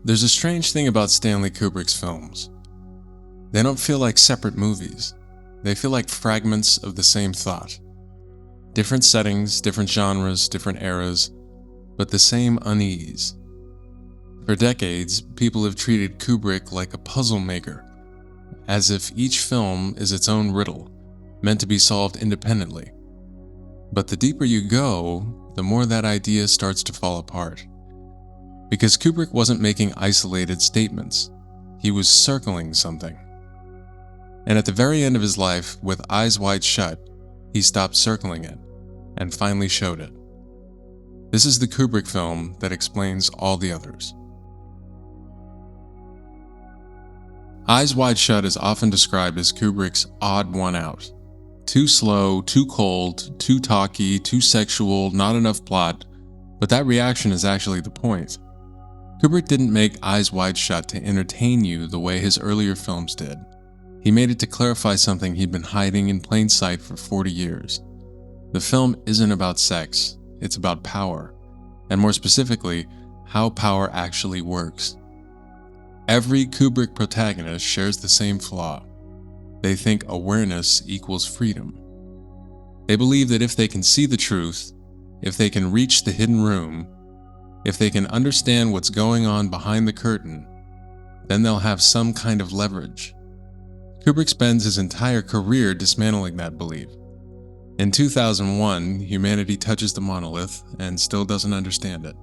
There's a strange thing about Stanley Kubrick's films. They don't feel like separate movies. They feel like fragments of the same thought. Different settings, different genres, different eras, but the same unease. For decades, people have treated Kubrick like a puzzle maker, as if each film is its own riddle, meant to be solved independently. But the deeper you go, the more that idea starts to fall apart. Because Kubrick wasn't making isolated statements. He was circling something. And at the very end of his life, with eyes wide shut, he stopped circling it, and finally showed it. This is the Kubrick film that explains all the others. Eyes Wide Shut is often described as Kubrick's odd one out. Too slow, too cold, too talky, too sexual, not enough plot, but that reaction is actually the point. Kubrick didn't make Eyes Wide Shut to entertain you the way his earlier films did. He made it to clarify something he'd been hiding in plain sight for 40 years. The film isn't about sex, it's about power, and more specifically, how power actually works. Every Kubrick protagonist shares the same flaw. They think awareness equals freedom. They believe that if they can see the truth, if they can reach the hidden room, if they can understand what's going on behind the curtain, then they'll have some kind of leverage. Kubrick spends his entire career dismantling that belief. In 2001, humanity touches the monolith and still doesn't understand it.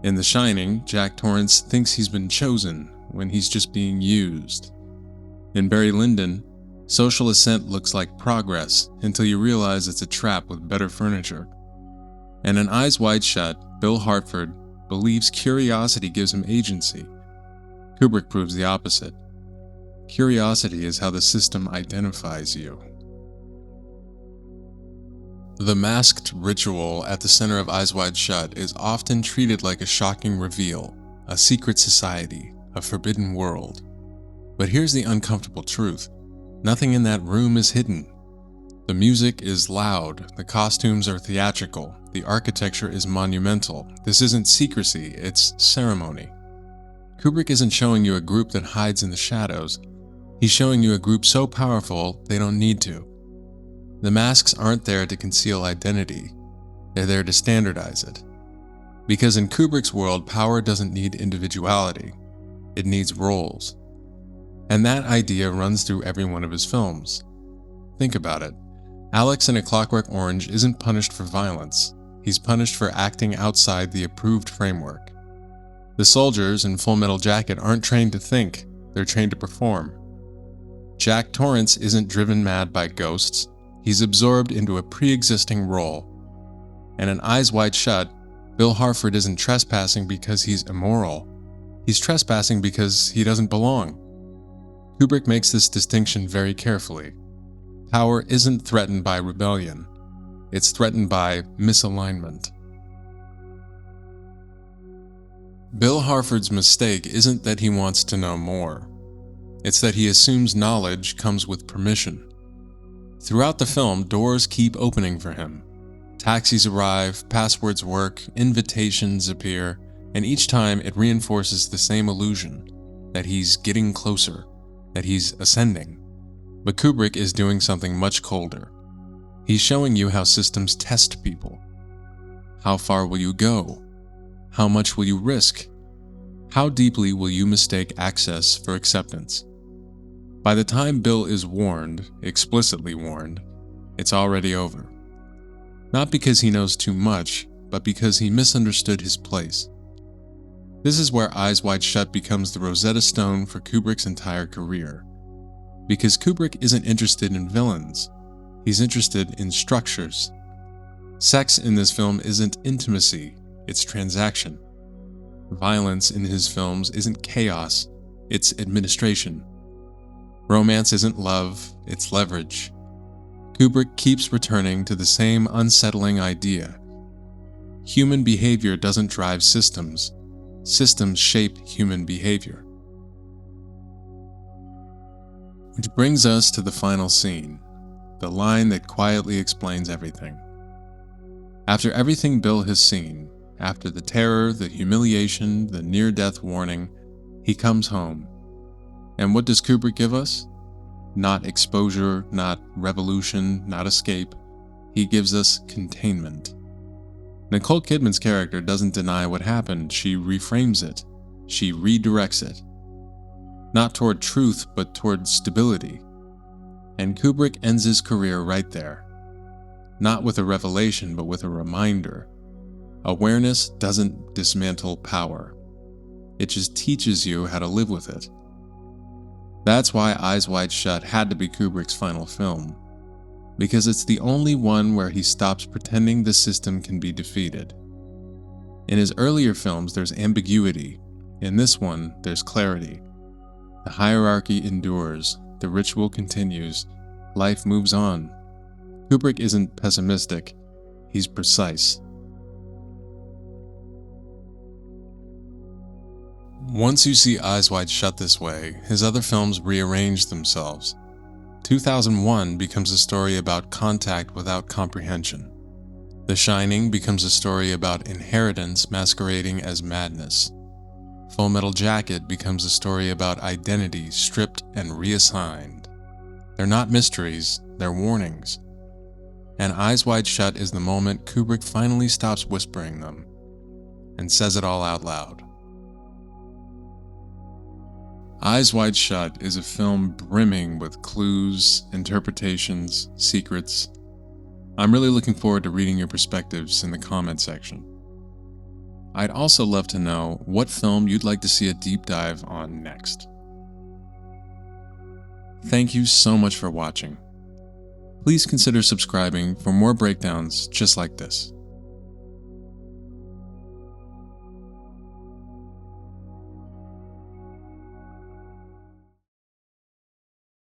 In The Shining, Jack Torrance thinks he's been chosen when he's just being used. In Barry Lyndon, social ascent looks like progress until you realize it's a trap with better furniture. And in Eyes Wide Shut, Bill Hartford believes curiosity gives him agency. Kubrick proves the opposite. Curiosity is how the system identifies you. The masked ritual at the center of Eyes Wide Shut is often treated like a shocking reveal, a secret society, a forbidden world. But here's the uncomfortable truth. Nothing in that room is hidden. The music is loud, the costumes are theatrical, the architecture is monumental. This isn't secrecy, it's ceremony. Kubrick isn't showing you a group that hides in the shadows. He's showing you a group so powerful they don't need to. The masks aren't there to conceal identity. They're there to standardize it. Because in Kubrick's world, power doesn't need individuality. It needs roles. And that idea runs through every one of his films. Think about it. Alex in A Clockwork Orange isn't punished for violence. He's punished for acting outside the approved framework. The soldiers in Full Metal Jacket aren't trained to think. They're trained to perform. Jack Torrance isn't driven mad by ghosts. He's absorbed into a pre-existing role. And in Eyes Wide Shut, Bill Hartford isn't trespassing because he's immoral. He's trespassing because he doesn't belong. Kubrick makes this distinction very carefully. Power isn't threatened by rebellion. It's threatened by misalignment. Bill Hartford's mistake isn't that he wants to know more. It's that he assumes knowledge comes with permission. Throughout the film, doors keep opening for him. Taxis arrive, passwords work, invitations appear, and each time it reinforces the same illusion, that he's getting closer, that he's ascending. But Kubrick is doing something much colder. He's showing you how systems test people. How far will you go? How much will you risk? How deeply will you mistake access for acceptance? By the time Bill is warned, explicitly warned, it's already over. Not because he knows too much, but because he misunderstood his place. This is where Eyes Wide Shut becomes the Rosetta Stone for Kubrick's entire career. Because Kubrick isn't interested in villains, he's interested in structures. Sex in this film isn't intimacy, it's transaction. Violence in his films isn't chaos, it's administration. Romance isn't love, it's leverage. Kubrick keeps returning to the same unsettling idea. Human behavior doesn't drive systems. Systems shape human behavior. Which brings us to the final scene, the line that quietly explains everything. After everything Bill has seen, After the terror, the humiliation, the near-death warning, he comes home. And what does Kubrick give us? Not exposure, not revolution, not escape. He gives us containment. Nicole Kidman's character doesn't deny what happened, she reframes it. She redirects it. Not toward truth, but toward stability. And Kubrick ends his career right there. Not with a revelation, but with a reminder. Awareness doesn't dismantle power. It just teaches you how to live with it. That's why Eyes Wide Shut had to be Kubrick's final film, because it's the only one where he stops pretending the system can be defeated. In his earlier films, there's ambiguity. In this one, there's clarity. The hierarchy endures, the ritual continues, life moves on. Kubrick isn't pessimistic, he's precise. Once you see Eyes Wide Shut this way, his other films rearrange themselves. 2001 becomes a story about contact without comprehension. The Shining becomes a story about inheritance masquerading as madness. Full Metal Jacket becomes a story about identity stripped and reassigned. They're not mysteries, they're warnings. And Eyes Wide Shut is the moment Kubrick finally stops whispering them and says it all out loud. Eyes Wide Shut is a film brimming with clues, interpretations, secrets. I'm really looking forward to reading your perspectives in the comment section. I'd also love to know what film you'd like to see a deep dive on next. Thank you so much for watching. Please consider subscribing for more breakdowns just like this.